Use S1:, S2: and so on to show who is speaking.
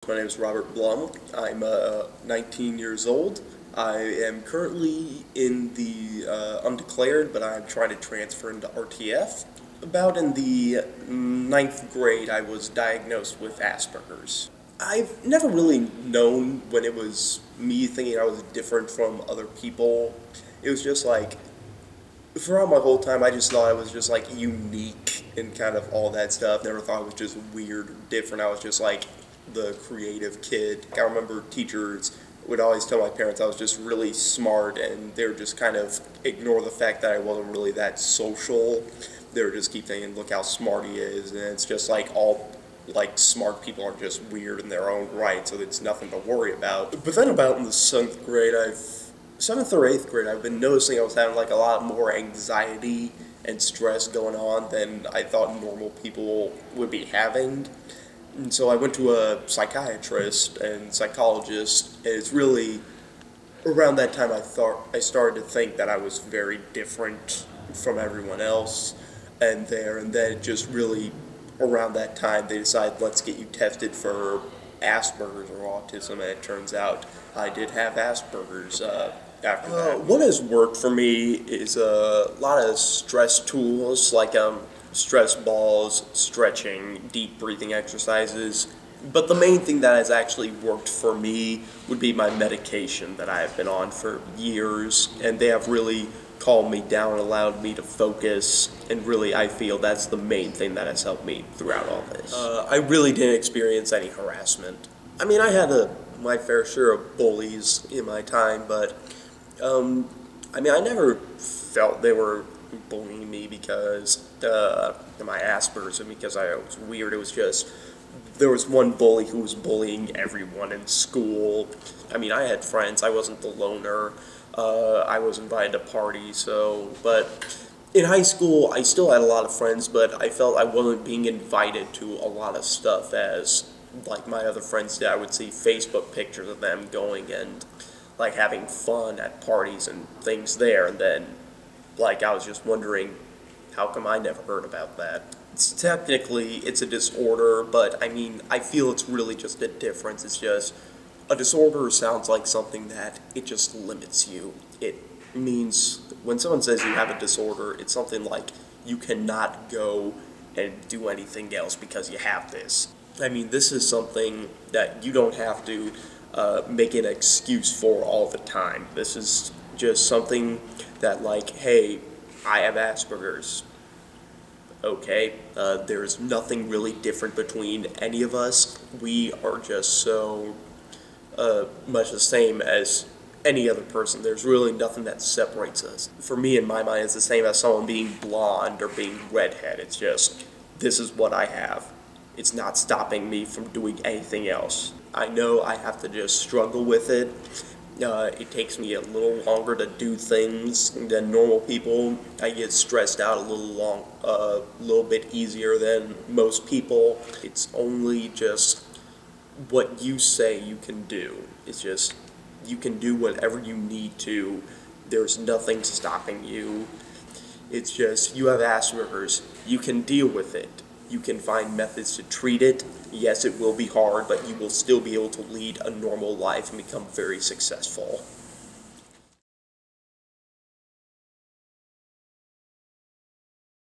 S1: My name is Robert Blum. I'm 19 years old. I am currently in the undeclared, but I'm trying to transfer into RTF. About in the ninth grade, I was diagnosed with Asperger's. I've never really known when it was me thinking I was different from other people. It was just like, throughout my whole time, I just thought I was just like unique and kind of all that stuff. Never thought I was just weird or different. I was just like the creative kid. I remember teachers would always tell my parents I was just really smart, and they would just kind of ignore the fact that I wasn't really that social. They would just keep thinking, look how smart he is, and it's just like all like smart people are just weird in their own right, so it's nothing to worry about. But then about in the seventh grade, 7th or 8th grade, I've been noticing I was having like a lot more anxiety and stress going on than I thought normal people would be having. And so I went to a psychiatrist and psychologist, and it's really around that time I started to think that I was very different from everyone else, and then it just really around that time they decided, let's get you tested for Asperger's or autism, and it turns out I did have Asperger's after that. What has worked for me is a lot of stress tools like stress balls, stretching, deep breathing exercises. But the main thing that has actually worked for me would be my medication that I have been on for years, and they have really calmed me down, allowed me to focus, and really I feel that's the main thing that has helped me throughout all this. I really didn't experience any harassment. I mean, I had my fair share of bullies in my time, but I mean, I never felt they were bullying me because my Asperger's and because I was weird. It was just there was one bully who was bullying everyone in school. I mean, I had friends. I wasn't the loner. I was invited to parties. But in high school, I still had a lot of friends, but I felt I wasn't being invited to a lot of stuff as like my other friends did. I would see Facebook pictures of them going and like having fun at parties and things there, and then like I was just wondering, how come I never heard about that? It's a disorder, but I mean, I feel it's really just a difference. It's just, a disorder sounds like something that it just limits you. It means, when someone says you have a disorder, it's something like you cannot go and do anything else because you have this. I mean, this is something that you don't have to make an excuse for all the time. This is just something that, like, hey, I have Asperger's. Okay, there's nothing really different between any of us. We are just so much the same as any other person. There's really nothing that separates us. For me, in my mind, it's the same as someone being blonde or being redhead. It's just, this is what I have. It's not stopping me from doing anything else. I know I have to just struggle with it. It takes me a little longer to do things than normal people. I get stressed out a little bit easier than most people. It's only just what you say you can do. It's just, you can do whatever you need to. There's nothing stopping you. It's just, you have Asperger's. You can deal with it. You can find methods to treat it. Yes, it will be hard, but you will still be able to lead a normal life and become very successful.